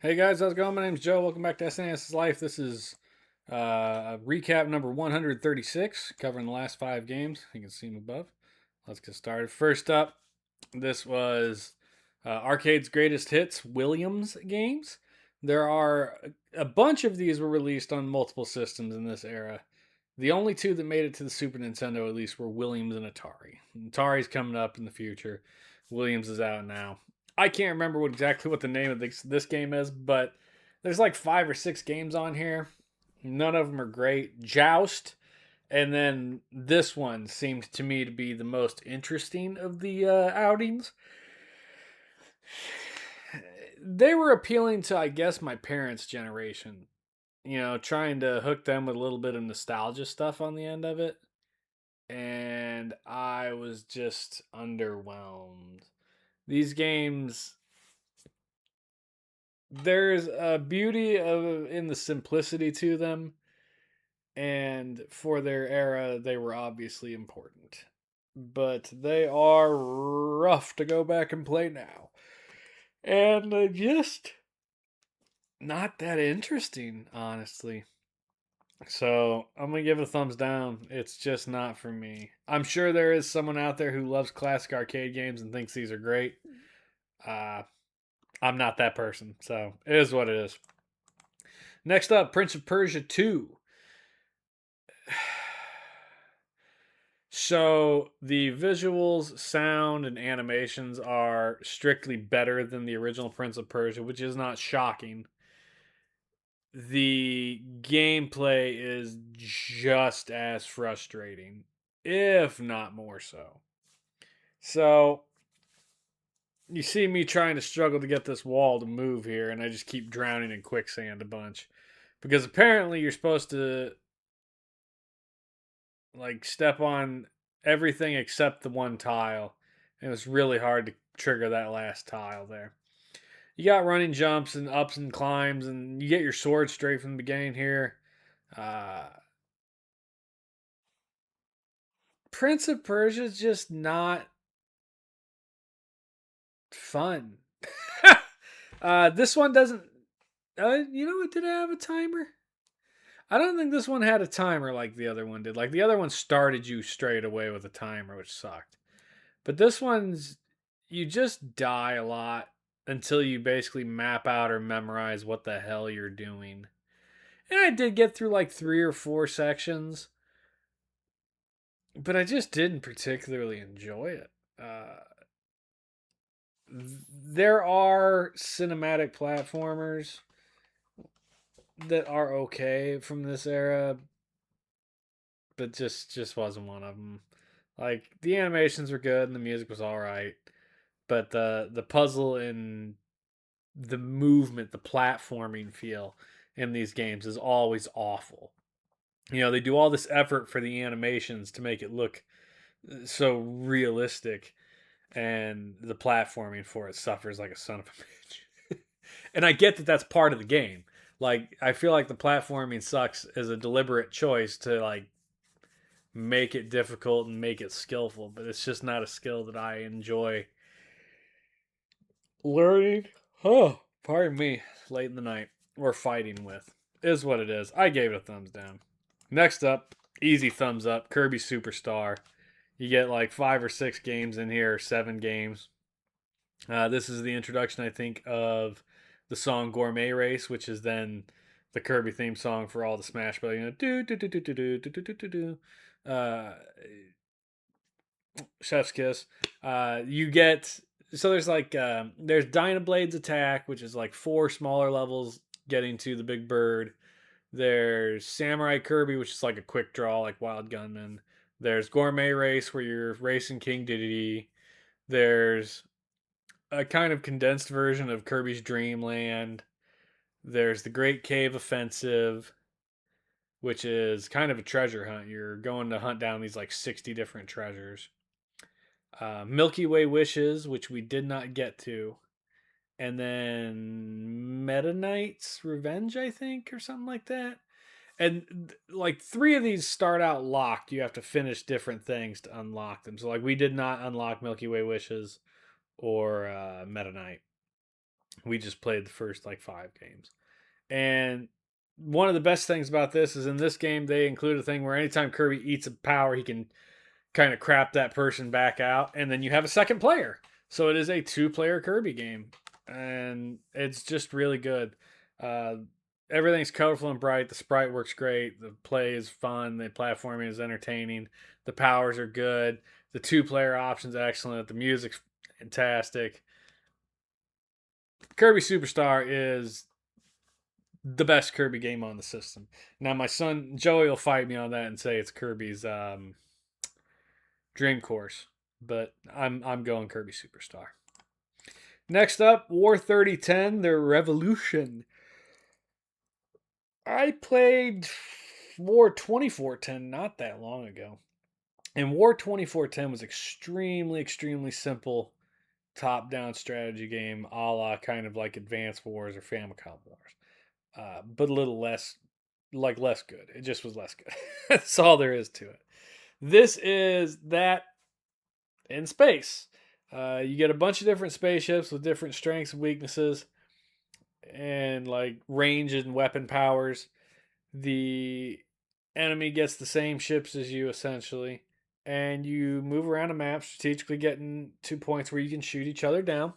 Hey guys, how's it going? My name's Joe. Welcome back to SNES Life. This is recap number 136, covering the last 5 games. You can see them above. Let's get started. First up, this was Arcade's Greatest Hits Williams games. There are a bunch of these were released on multiple systems in this era. The only two that made it to the Super Nintendo, at least, were Williams and Atari. Atari's coming up in the future. Williams is out now. I can't remember exactly what the name of this game is, but there's like 5 or 6 games on here. None of them are great. Joust, and then this one seemed to me to be the most interesting of the outings. They were appealing to, I guess, my parents' generation. Trying to hook them with a little bit of nostalgia stuff on the end of it. And I was just underwhelmed. These games, there's a beauty in the simplicity to them, and for their era, they were obviously important. But they are rough to go back and play now, and just not that interesting, honestly. So I'm gonna give it a thumbs down. It's just not for me. I'm sure there is someone out there who loves classic arcade games and thinks these are great. Uh, I'm not that person, so it is what it is. Next up, Prince of Persia 2. So the visuals, sound, and animations are strictly better than the original Prince of Persia, which is not shocking. The gameplay is just as frustrating, if not more so. So you see me trying to struggle to get this wall to move here, and I just keep drowning in quicksand a bunch. Because apparently you're supposed to like step on everything except the one tile. And it's really hard to trigger that last tile there. You got running jumps and ups and climbs, and you get your sword straight from the beginning here. Uh, Prince of Persia is just not fun. This one doesn't. Did it have a timer? I don't think this one had a timer like the other one did. Like the other one started you straight away with a timer, which sucked. But this one's you just die a lot until you basically map out or memorize what the hell you're doing. And I did get through like 3 or 4 sections, but I just didn't particularly enjoy it. There are cinematic platformers that are okay from this era, but just wasn't one of them. Like the animations were good and the music was all right, but the puzzle and the movement, the platforming feel in these games is always awful. They do all this effort for the animations to make it look so realistic, and the platforming for it suffers like a son of a bitch. And I get that that's part of the game. Like I feel like the platforming sucks as a deliberate choice to like make it difficult and make it skillful, but it's just not a skill that I enjoy learning. Oh, pardon me, late in the night or fighting with is what it is. I gave it a thumbs down. Next up, easy thumbs up. Kirby Super Star. You get like 5 or 6 games in here, 7 games. This is the introduction, I think, of the song "Gourmet Race," which is then the Kirby theme song for all the Smash Bros. Do do do do do do do do do do. Chef's kiss. You get there's like there's Dynablade's attack, which is like 4 smaller levels getting to the big bird. There's Samurai Kirby, which is like a quick draw, like Wild Gunman. There's Gourmet Race, where you're racing King Dedede. There's a kind of condensed version of Kirby's Dream Land. There's the Great Cave Offensive, which is kind of a treasure hunt. You're going to hunt down these like 60 different treasures. Milky Way Wishes, which we did not get to. And then Meta Knight's Revenge, I think, or something like that. And like 3 of these start out locked. You have to finish different things to unlock them. So like we did not unlock Milky Way Wishes or Meta Knight. We just played the first like 5 games. And one of the best things about this is in this game, they include a thing where anytime Kirby eats a power, he can kind of crap that person back out. And then you have a second player. So it is a 2-player Kirby game. And it's just really good. Uh, Everything's colorful and bright. The sprite works great. The play is fun. The platforming is entertaining. The powers are good. The 2-player option's excellent. The music's fantastic. Kirby Superstar is the best Kirby game on the system. Now my son Joey will fight me on that and say it's Kirby's Dream Course, but I'm going Kirby Superstar. Next up, War 3010, their Revolution. I played War 2410 not that long ago. And War 2410 was extremely simple top-down strategy game, a la kind of like Advance Wars or Famicom Wars, but a little less good. It just was less good. That's all there is to it. This is that in space. You get a bunch of different spaceships with different strengths and weaknesses, and like range and weapon powers. The enemy gets the same ships as you essentially, and you move around a map strategically getting to points where you can shoot each other down.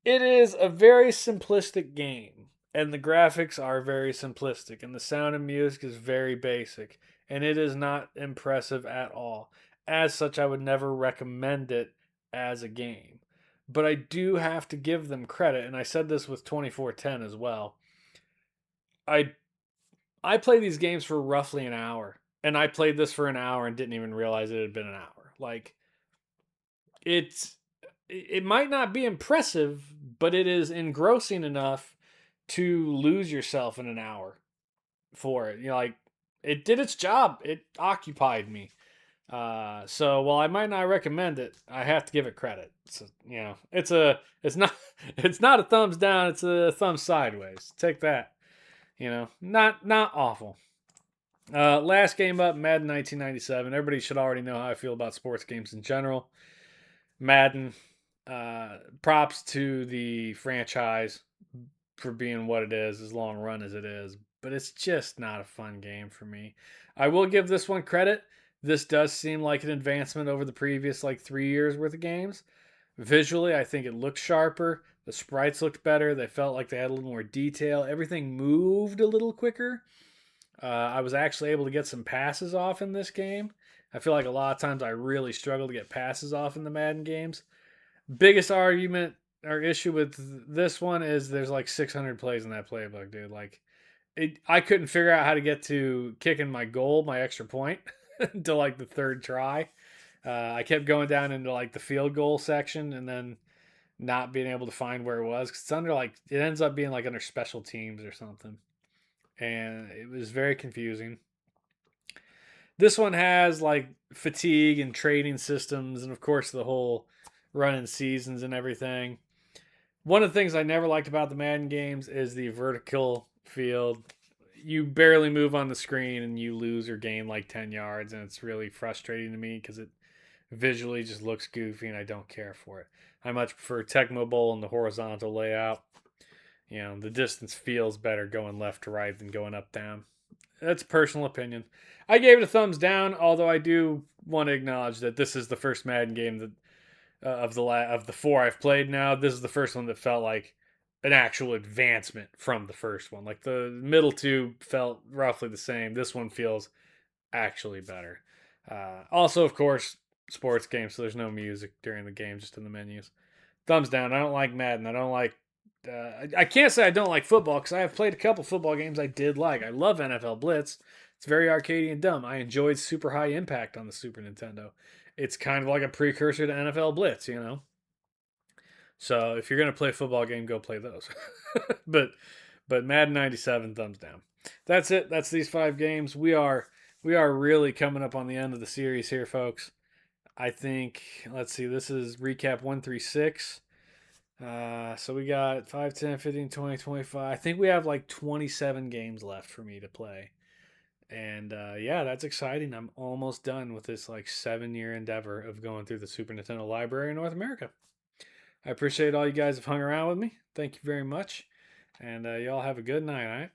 It is a very simplistic game, and the graphics are very simplistic, and the sound and music is very basic, and it is not impressive at all. As such, I would never recommend it as a game. But I do have to give them credit, and I said this with 2410 as well. I I play these games for roughly an hour, and I played this for an hour and didn't even realize it had been an hour. Like it's it might not be impressive, but it is engrossing enough to lose yourself in an hour for it. You know, like it did its job. It occupied me. So while I might not recommend it, I have to give it credit. So, you know, it's not it's not a thumbs down. It's a thumb sideways. Take that. You know, not awful. Last game up, Madden 1997. Everybody should already know how I feel about sports games in general. Madden, props to the franchise for being what it is, as long run as it is, but it's just not a fun game for me. I will give this one credit. This does seem like an advancement over the previous like 3 years worth of games. Visually, I think it looks sharper. The sprites looked better. They felt like they had a little more detail. Everything moved a little quicker. I was actually able to get some passes off in this game. I feel like a lot of times I really struggle to get passes off in the Madden games. Biggest argument or issue with this one is there's like 600 plays in that playbook, dude. Like, I couldn't figure out how to get to kicking my goal, my extra point, until like the third try. I kept going down into like the field goal section and then not being able to find where it was because it's under like it ends up being like under special teams or something, and it was very confusing. This one has like fatigue and trading systems, and of course the whole running seasons and everything. One of the things I never liked about the Madden games is the vertical field. You barely move on the screen and you lose or gain like 10 yards, and it's really frustrating to me because it visually just looks goofy and I don't care for it. I much prefer Tecmo Bowl and the horizontal layout. You know, the distance feels better going left to right than going up down. That's personal opinion. I gave it a thumbs down, although I do want to acknowledge that this is the first Madden game that of the 4 I've played now. This is the first one that felt like an actual advancement from the first one. Like the middle two felt roughly the same. This one feels actually better. Also, of course, sports game, so there's no music during the game, just in the menus. Thumbs down. I don't like Madden. I don't like. I can't say I don't like football because I have played a couple football games I did like. I love NFL Blitz. It's very arcadey and dumb. I enjoyed Super High Impact on the Super Nintendo. It's kind of like a precursor to NFL Blitz, you know. So if you're gonna play a football game, go play those. but Madden 97, thumbs down. That's it. That's these 5 games. We are really coming up on the end of the series here, folks. I think, let's see, this is recap 136. So we got 5, 10, 15, 20, 25. I think we have like 27 games left for me to play. And yeah, that's exciting. I'm almost done with this like 7-year endeavor of going through the Super Nintendo library in North America. I appreciate all you guys have hung around with me. Thank you very much. And y'all have a good night, all right?